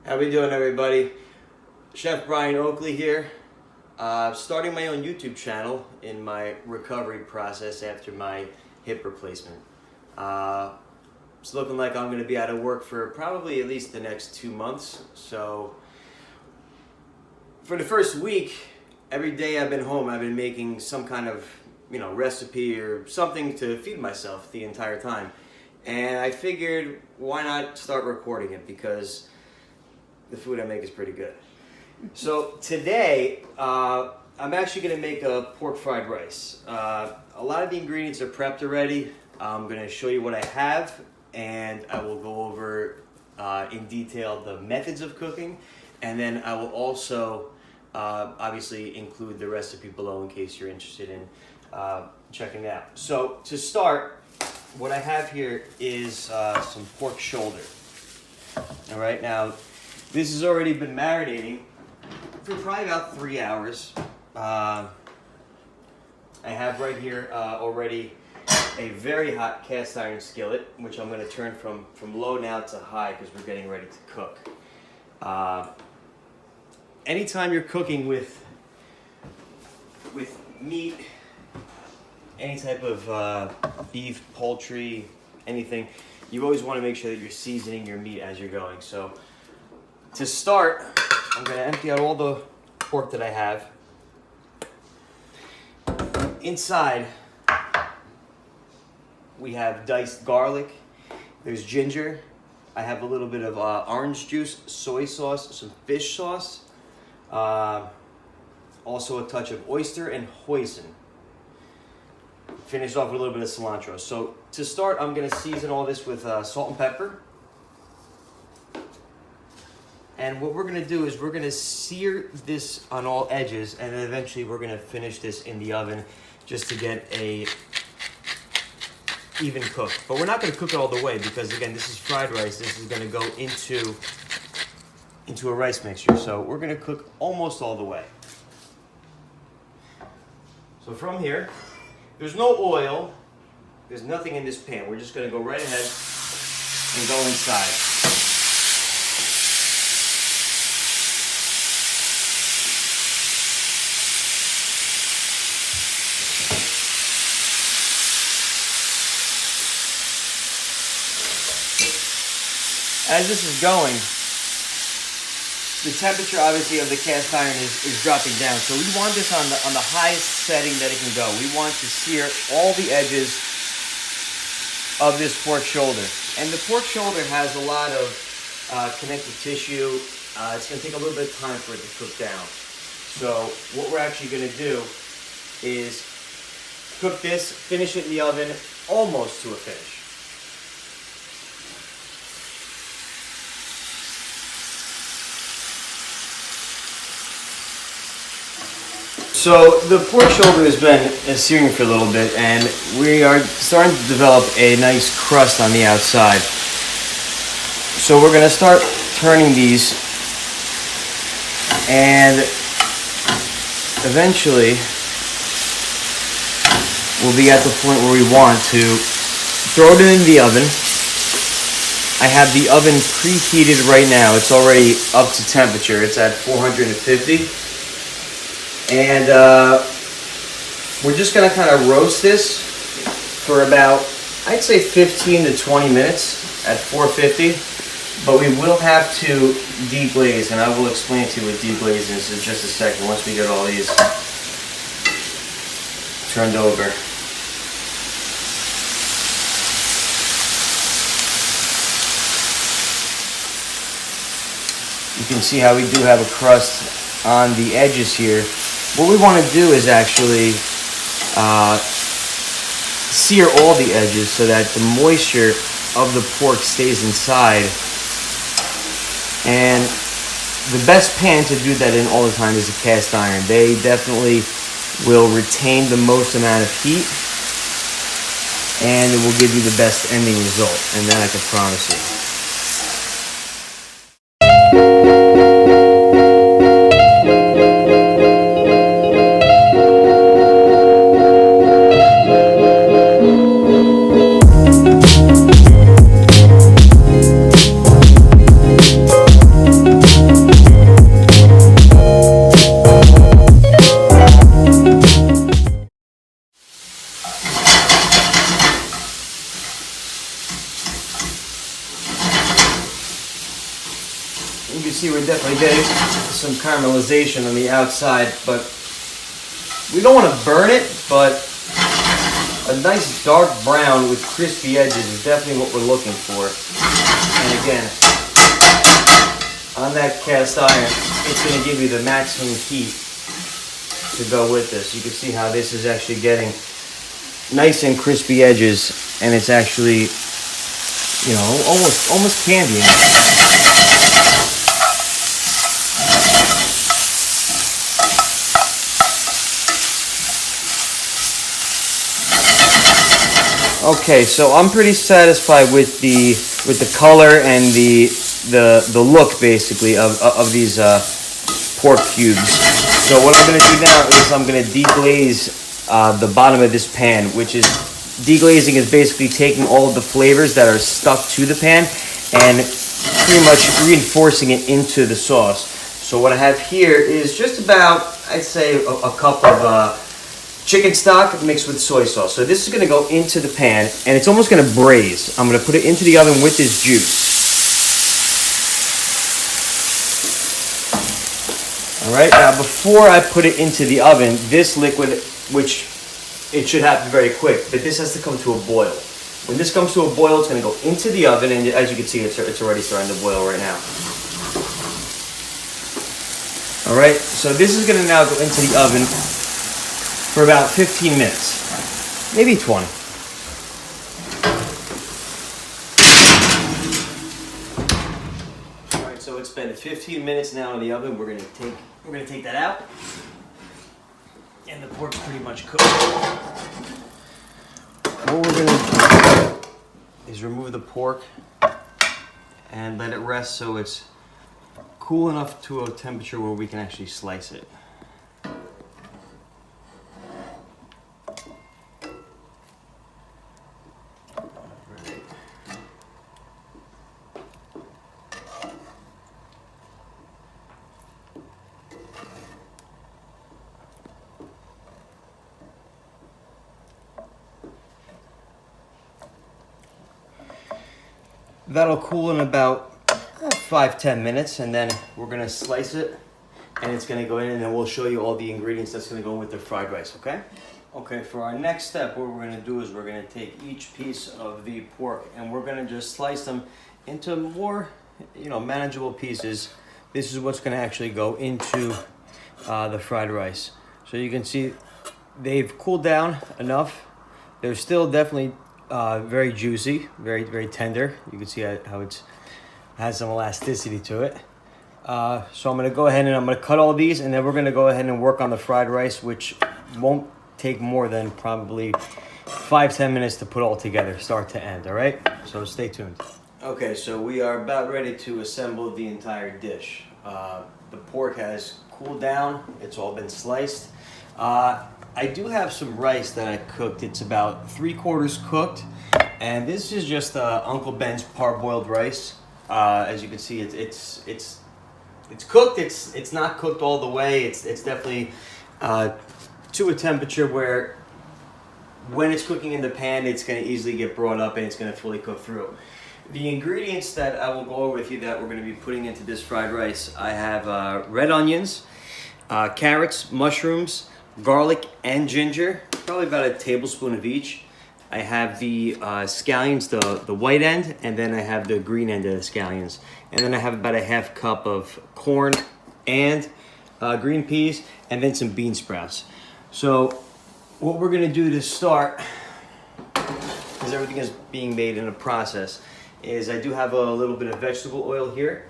How we doing, everybody? Chef Brian Oakley here. Starting my own YouTube channel in my recovery process after my hip replacement. It's looking like I'm going to be out of work for probably at least the next 2 months. So for the first week, every day I've been home, I've been making some kind of recipe or something to feed myself the entire time. And I figured, why not start recording it, because the food I make is pretty good. So today, I'm actually going to make a pork fried rice. A lot of the ingredients are prepped already. I'm going to show you what I have, and I will go over in detail the methods of cooking, and then I will also obviously include the recipe below in case you're interested in checking it out. So to start, what I have here is some pork shoulder. All right, now this has already been marinating for probably about 3 hours. I have right here already a very hot cast iron skillet, which I'm going to turn from low now to high because we're getting ready to cook. Anytime you're cooking with meat, any type of beef, poultry, anything, you always want to make sure that you're seasoning your meat as you're going. So to start, I'm going to empty out all the pork that I have. Inside, we have diced garlic, there's ginger, I have a little bit of orange juice, soy sauce, some fish sauce, also a touch of oyster and hoisin. Finish off with a little bit of cilantro. So to start, I'm going to season all this with salt and pepper. And what we're going to do is we're going to sear this on all edges, and then eventually we're going to finish this in the oven just to get a even cook. But we're not going to cook it all the way because, again, this is fried rice. This is going to go into a rice mixture. So we're going to cook almost all the way. So from here, there's no oil. There's nothing in this pan. We're just going to go right ahead and go inside. As this is going, the temperature obviously of the cast iron is dropping down. So we want this on the highest setting that it can go. We want to sear all the edges of this pork shoulder. And the pork shoulder has a lot of connective tissue. It's going to take a little bit of time for it to cook down. So what we're actually going to do is cook this, finish it in the oven almost to a finish. So the pork shoulder has been searing for a little bit, and we are starting to develop a nice crust on the outside. So we're going to start turning these, and eventually we'll be at the point where we want to throw it in the oven. I have the oven preheated right now. It's already up to temperature. It's at 450. And we're just going to kind of roast this for about, I'd say 15 to 20 minutes at 450. But we will have to deglaze, and I will explain to you what deglaze is in just a second once we get all these turned over. You can see how we do have a crust on the edges here. What we want to do is actually sear all the edges so that the moisture of the pork stays inside. And the best pan to do that in all the time is a cast iron. They definitely will retain the most amount of heat, and it will give you the best ending result, and that I can promise you. You can see we're definitely getting some caramelization on the outside, but we don't want to burn it, but a nice dark brown with crispy edges is definitely what we're looking for. And again, on that cast iron, it's going to give you the maximum heat to go with this. You can see how this is actually getting nice and crispy edges, and it's actually, you know, almost candy. Okay, so I'm pretty satisfied with the color and the look basically of these pork cubes. So what I'm going to do now is I'm going to deglaze the bottom of this pan, which is deglazing is basically taking all of the flavors that are stuck to the pan and pretty much reinforcing it into the sauce. So what I have here is just about, I'd say, a cup of chicken stock mixed with soy sauce. So this is going to go into the pan, and it's almost going to braise. I'm going to put it into the oven with this juice. All right, now before I put it into the oven, this liquid, which it should happen very quick, but this has to come to a boil. When this comes to a boil, it's going to go into the oven, and as you can see, it's already starting to boil right now. All right, so this is going to now go into the oven for about 15 minutes, maybe 20. All right, so it's been 15 minutes now in the oven. We're gonna take that out, and the pork's pretty much cooked. What we're gonna do is remove the pork and let it rest so it's cool enough to a temperature where we can actually slice it. That'll cool in about 5-10 minutes, and then we're gonna slice it, and it's gonna go in, and then we'll show you all the ingredients that's gonna go with the fried rice, okay? Okay, for our next step, what we're gonna do is we're gonna take each piece of the pork, and we're gonna just slice them into more, manageable pieces. This is what's gonna actually go into the fried rice. So you can see they've cooled down enough. They're still definitely very juicy, very, very tender. You can see how it has some elasticity to it. So I'm going to go ahead and I'm going to cut all these, and then we're going to go ahead and work on the fried rice, which won't take more than probably 5-10 minutes to put all together, start to end, all right? So stay tuned. Okay, so we are about ready to assemble the entire dish. The pork has cooled down. It's all been sliced. I do have some rice that I cooked. It's about 3/4 cooked, and this is just Uncle Ben's parboiled rice. As you can see, it's cooked. It's not cooked all the way. It's definitely to a temperature where when it's cooking in the pan, it's going to easily get brought up and it's going to fully cook through. The ingredients that I will go over with you that we're going to be putting into this fried rice, I have red onions, carrots, mushrooms, garlic and ginger, probably about a tablespoon of each. I have the scallions, the white end, and then I have the green end of the scallions. And then I have about a half cup of corn and green peas, and then some bean sprouts. So what we're gonna do to start, because everything is being made in a process, is I do have a little bit of vegetable oil here.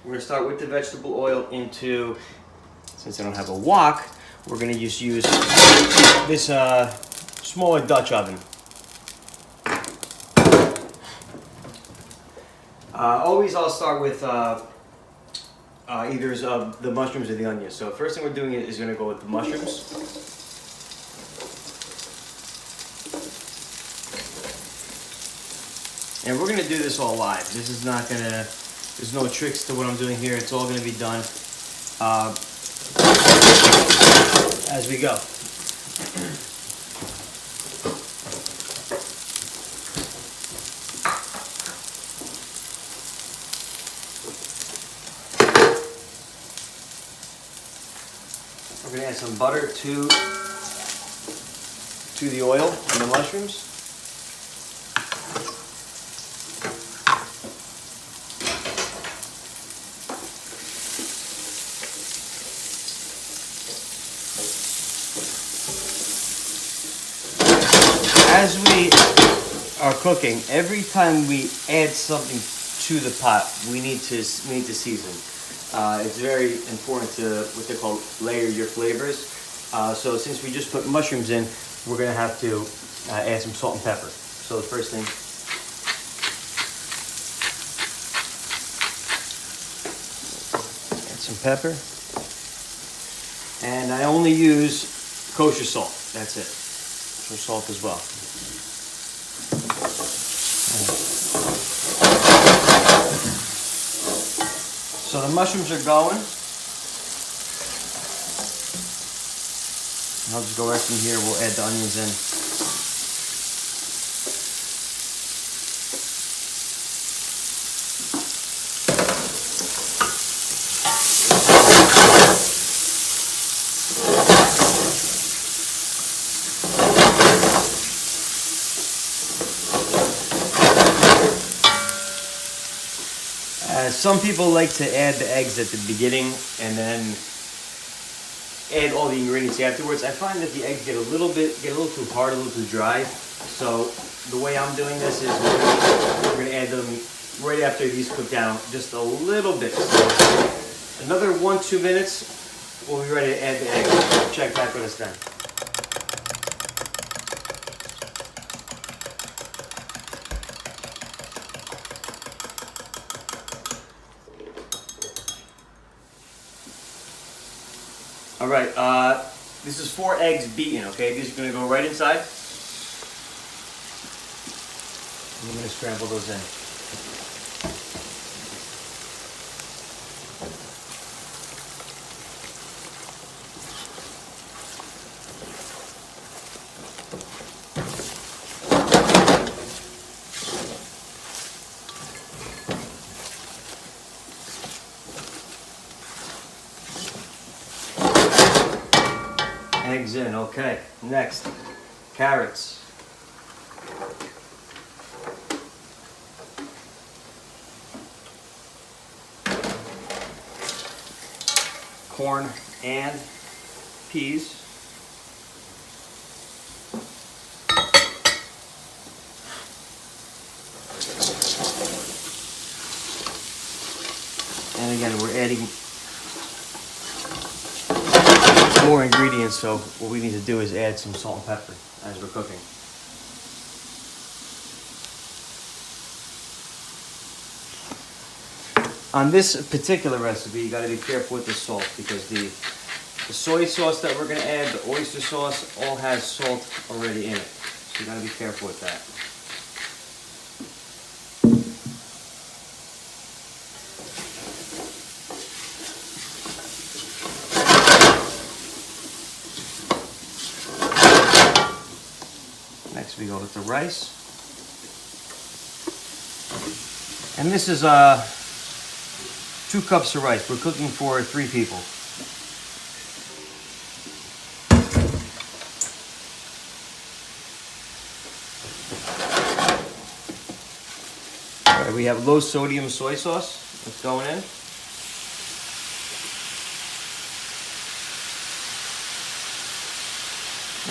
We're gonna start with the vegetable oil into, since I don't have a wok, we're going to just use this smaller Dutch oven. Always I'll start with either the mushrooms or the onions. So first thing we're doing is going to go with the mushrooms. And we're going to do this all live. This is not going to, there's no tricks to what I'm doing here. It's all going to be done as we go. We're going to add some butter to the oil and the mushrooms. As we are cooking, every time we add something to the pot, we need to season. It's very important to what they call layer your flavors. So since we just put mushrooms in, we're going to have to add some salt and pepper. So the first thing, add some pepper. And I only use kosher salt. That's it. Kosher salt as well. So the mushrooms are going. I'll just go right from here. We'll add the onions in. Some people like to add the eggs at the beginning and then add all the ingredients afterwards. I find that the eggs get a little too hard, a little too dry. So the way I'm doing this is we're going to add them right after these cook down, just a little bit. So another 1-2 minutes, we'll be ready to add the eggs. Check back when it's done. All right, this is 4 eggs beaten, okay? These are gonna go right inside. I'm gonna scramble those in. Eggs in, okay. Next, carrots. Corn and peas. And again, we're adding more ingredients, so what we need to do is add some salt and pepper as we're cooking. On this particular recipe, you got to be careful with the salt because the soy sauce that we're going to add, the oyster sauce, all has salt already in it. So you got to be careful with that. Next we go with the rice. And this is 2 cups of rice. We're cooking for 3 people. All right, we have low sodium soy sauce that's going in.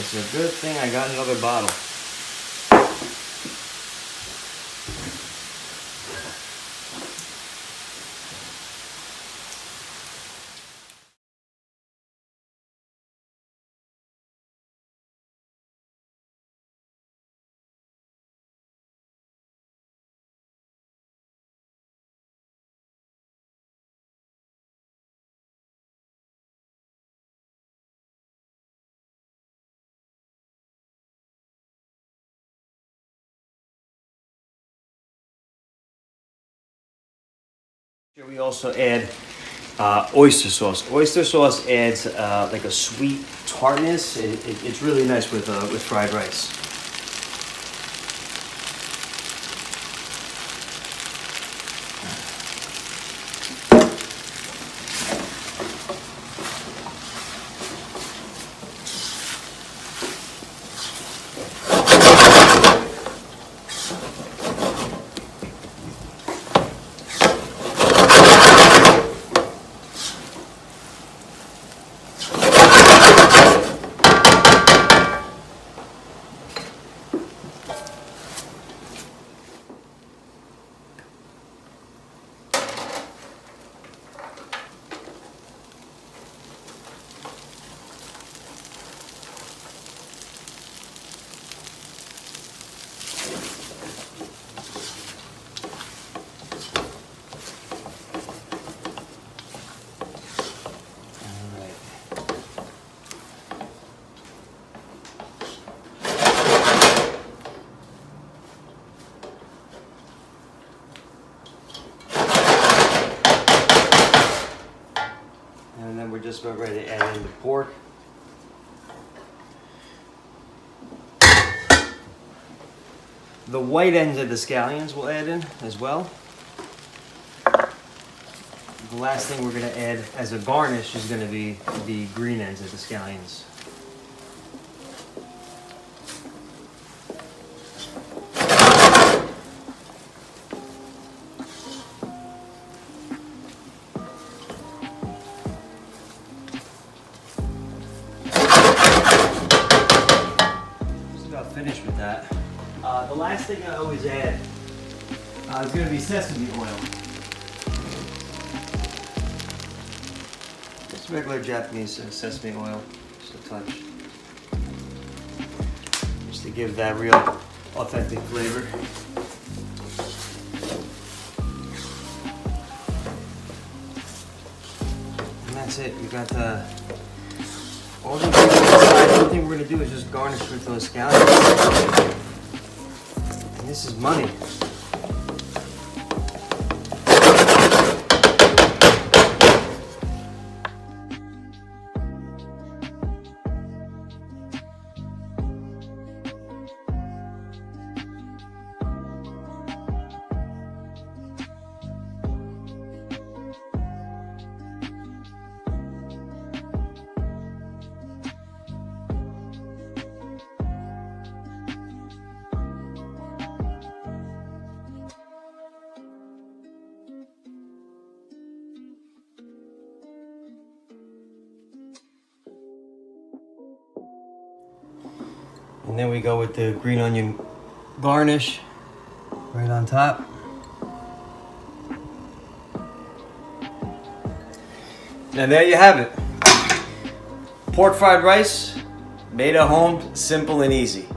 It's a good thing I got another bottle. Here we also add oyster sauce. Oyster sauce adds like a sweet tartness. It's really nice with fried rice. just about ready to add in the pork. The white ends of the scallions we'll add in as well. The last thing we're going to add as a garnish is going to be the green ends of the scallions. Just about finished with that. The last thing I always add is going to be sesame oil. Just regular Japanese sesame oil, just a touch. Just to give that real authentic flavor. And that's it. You got all the ingredients inside. The only thing we're going to do is just garnish with those scallions. And this is money. And then we go with the green onion garnish right on top. And there you have it. Pork fried rice, made at home, simple and easy.